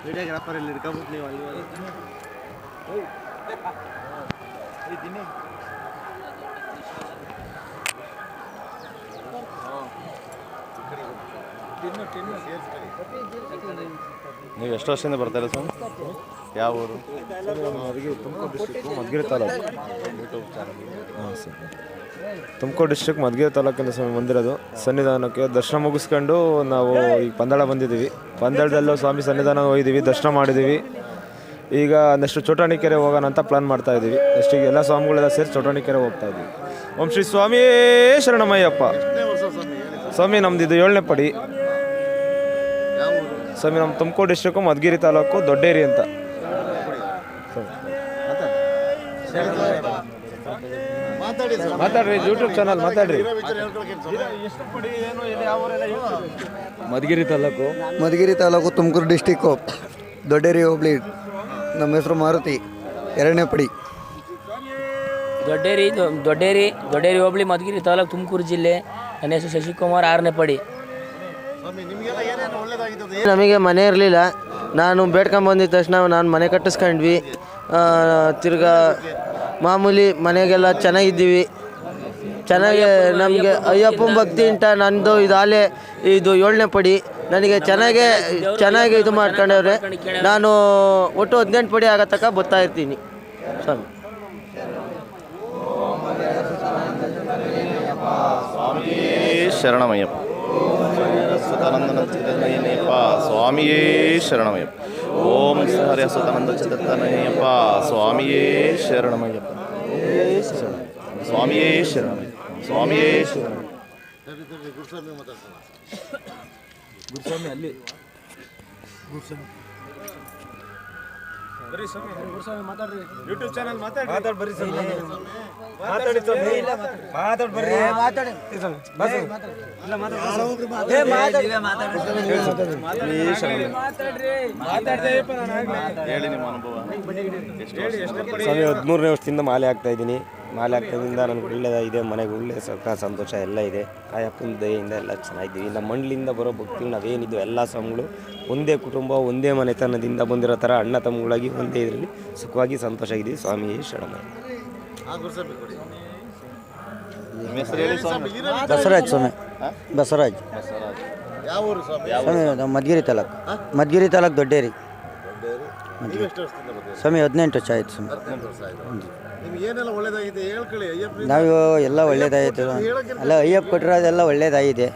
ವಿಡಿಯೋಗ್ರಾಫರಲ್ಲಿ ಹಿಡ್ಕೊಬಿಟ್ಟು ನೀವು ಅಲ್ಲಿ ನೀವು ಎಷ್ಟು ವರ್ಷದಿಂದ ಬರ್ತಾರೆ ಸರ್? ಯಾವ ಊರು? ತುಮಕೂರು ಡಿಸ್ಟ್ರಿಕ್ಕು ಮಧುಗಿರಿ ತಾಲೂಕು. ಹಾಂ ಸರ್, ತುಮಕೂರು ಡಿಸ್ಟ್ರಿಕ್ಟ್ ಮಧುಗಿರಿ ತಾಲೂಕಿನ ಸ್ವಾಮಿ ಬಂದಿರೋದು. ಸನ್ನಿಧಾನಕ್ಕೆ ದರ್ಶನ ಮುಗಿಸ್ಕೊಂಡು ನಾವು ಈಗ ಪಂದಳ ಬಂದಿದ್ದೀವಿ. ಪಂದಳದಲ್ಲೂ ಸ್ವಾಮಿ ಸನ್ನಿಧಾನ ಹೋಗಿದ್ದೀವಿ, ದರ್ಶನ ಮಾಡಿದ್ದೀವಿ. ಈಗ ನೆಕ್ಸ್ಟ್ ಚೋಟಾಣಿಕೆರೆ ಹೋಗೋಣ ಅಂತ ಪ್ಲಾನ್ ಮಾಡ್ತಾ ಇದ್ದೀವಿ. ನೆಕ್ಸ್ಟ್ ಈಗ ಎಲ್ಲ ಸ್ವಾಮಿಗಳೆಲ್ಲ ಸೇರಿ ಚೋಟಾಣಿಕೆರೆ ಹೋಗ್ತಾ ಇದ್ದೀವಿ. ಓಂ ಶ್ರೀ ಸ್ವಾಮಿ ಶರಣಮಯ್ಯಪ್ಪ. ಸ್ವಾಮಿ ನಮ್ದು ಇದು 7ನೇ ಪಡಿ ಸ್ವಾಮಿ. ನಮ್ಮ ತುಮಕೂರು ಡಿಸ್ಟ್ರಿಕ್ಕು ಮಧುಗಿರಿ ತಾಲೂಕು ದೊಡ್ಡೇರಿ ಅಂತ. ಮಾತಾಡ್ರಿ, ಯೂಟ್ಯೂಬ್ ಚಾನಲ್ ಮಾತಾಡ್ರಿ. ಮಧುಗಿರಿ ತಾಲೂಕು ತುಮಕೂರು ಡಿಸ್ಟಿಕ್ಕು ದೊಡ್ಡೇರಿ ಹೋಬಳಿ. ನಮ್ಮ ಹೆಸರು ಮಾರುತಿ, 2ನೇ ಪಡಿ. ದೊಡ್ಡೇರಿ ಹೋಬಳಿ ಮಧುಗಿರಿ ತಾಲೂಕು ತುಮಕೂರು ಜಿಲ್ಲೆ. ನನ್ನ ಹೆಸರು ಶಶಿಕುಮಾರ್, 6ನೇ ಪಡಿ. ನಮಗೆ ಮನೆ ಇರಲಿಲ್ಲ. ನಾನು ಬೇಡ್ಕೊಂಬಂದಿದ್ದ ತಕ್ಷಣ ನಾನು ಮನೆ ಕಟ್ಟಿಸ್ಕೊಂಡ್ವಿ. ತಿರ್ಗಾ ಮಾಮೂಲಿ ಮನೆಗೆಲ್ಲ ಚೆನ್ನಾಗಿದ್ದೀವಿ. ಚೆನ್ನಾಗಿ ನಮಗೆ ಅಯ್ಯಪ್ಪನ ಭಕ್ತಿ ಉಂಟ. ನಂದು ಇದು ಆಲೆ ಇದು 7ನೇ ಪಡಿ. ನನಗೆ ಚೆನ್ನಾಗಿ ಇದು ಮಾಡ್ಕೊಂಡವ್ರೆ. ನಾನು ಒಟ್ಟು 18 ಪಡಿ ಆಗೋ ತನಕ ಬರ್ತಾ ಇರ್ತೀನಿ ಸ್ವಾಮಿ. ಶರಣಮಯ್ಯಪ್ಪ. ಸದಾನಂದನ ಚಿತ್ತನಯ್ಯಪ್ಪ ಸ್ವಾಮಿಯೇ ಶರಣಮಯ್ಯಪ್ಪ. ಓಂ ಹರಿ ಸದಾನಂದ ಚಿತ್ತನಯ್ಯಪ್ಪ ಸ್ವಾಮಿಯೇ ಶರಣಮಯ್ಯಪ್ಪ. ಸ್ವಾಮಿಯೇ ಶರಣಮಯ್ಯ, ಸ್ವಾಮಿಯೇ ಶರಣ. ಗುರುಸ್ವಾಮಿ ಅಲ್ಲಿ ಬರೀ ಸ್ವಾಮಿ, ಗುರುಸ್ವಾಮಿ ಮಾತಾಡ್ರಿ. ಯೂಟ್ಯೂಬ್ ಚಾನಲ್ ಮಾತಾಡಿ ಬರ್ರಿ ಸ್ವಾಮಿ. ಮಾತಾಡಿ ಸ್ವಾಮಿ, ಮಾತಾಡಿ ಬರ್ರಿ. ಮಾತಾಡಿ ಇಲ್ಲ ಹೇಳಿ ನಿಮ್ಮ ಅನುಭವ. ಸ್ವಾಮಿ 13ನೇ ವರ್ಷದಿಂದ ಮಾಲೆ ಆಗ್ತಾ ಇದ್ದೀನಿ. ಮಾಲೆ ಆಗ್ತಾಯಿದ್ದರಿಂದ ನನಗೆ ಒಳ್ಳೆಯದಾಗಿದೆ. ಮನೆಗೆ ಒಳ್ಳೆ ಸುಖ ಸಂತೋಷ ಎಲ್ಲ ಇದೆ. ಅಯ್ಯಪ್ಪನ ದಯೆಯಿಂದ ಎಲ್ಲ ಚೆನ್ನಾಗಿದ್ದೀವಿ. ನಮ್ಮ ಮಂಡಲಿಂದ ಬರೋ ಭಕ್ತಿಗಳು ನಾವೇನಿದ್ದು ಎಲ್ಲ ಸ್ವಾಮಿಗಳು ಒಂದೇ ಕುಟುಂಬ, ಒಂದೇ ಮನೆತನದಿಂದ ಬಂದಿರೋ ಥರ ಅಣ್ಣ ತಮ್ಮಗಳಾಗಿ ಒಂದೇ ಇದರಲ್ಲಿ ಸುಖವಾಗಿ ಸಂತೋಷ ಆಗಿದ್ದೀವಿ. ಸ್ವಾಮಿ ಶರಣಮಯ್ಯ. ಬಸವರಾಜ್ ಸ್ವಾಮಿ. ಬಸವರಾಜ್ ಸ್ವಾಮಿ, ನಮ್ಮ ಮಧುಗಿರಿ ತಾಲೂಕು ದೊಡ್ಡೇರಿ ಸ್ವಾಮಿ. 18 ವರ್ಷ ಆಯ್ತು ಸ್ವಾಮಿ. ನಾವು ಎಲ್ಲ ಒಳ್ಳೇದಾಯಿತು. ಅಲ್ಲ ಅಯ್ಯಪ್ಪ ಕೊಟ್ಟಿರೋದೆಲ್ಲ ಒಳ್ಳೇದಾಗಿದೆ.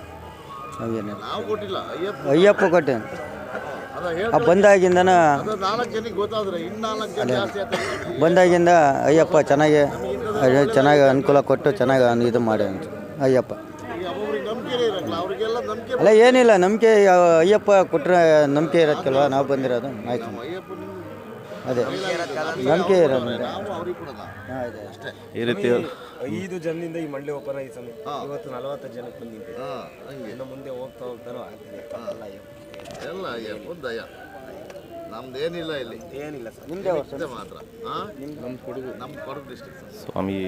ಅಯ್ಯಪ್ಪ ಕೊಟ್ಟು ಬಂದಾಗಿಂದ ಅಯ್ಯಪ್ಪ ಚೆನ್ನಾಗಿ ಅನುಕೂಲ ಕೊಟ್ಟು ಚೆನ್ನಾಗಿ ಇದು ಮಾಡಿ ಅಯ್ಯಪ್ಪ. ಅಲ್ಲ ಏನಿಲ್ಲ, ನಂಬಿಕೆ ಅಯ್ಯಪ್ಪ ಕೊಟ್ಟರೆ ನಂಬಿಕೆ ಇರೋದಕ್ಕಲ್ವ ನಾವು ಬಂದಿರೋದು. ಆಯ್ತು, ಅದೇ ನಂಬಿಕೆ ಇರೋದು. ಈ ರೀತಿ 5 ಜನದಿಂದ ಈ ಮಂಡಳಿ ಓಪನ್ ಆಗಿ ಸ್ವಾಮಿ. ಇವತ್ತು 40 ಜನಕ್ಕೆ ಬಂದಿದ್ದೆ. ಇನ್ನು ಮುಂದೆ ಹೋಗ್ತಾನೋ ಎಲ್ಲ ದಯ. ನಮ್ದೇನಿಲ್ಲ ಇಲ್ಲಿ, ಏನಿಲ್ಲ ಸರ್. ನಿಮ್ದೇ ಮಾತ್ರ. ನಮ್ಮ ಕೊಡಗು ಡಿಸ್ಟ್ರಿಕ್ಟ್ ಸ್ವಾಮಿ.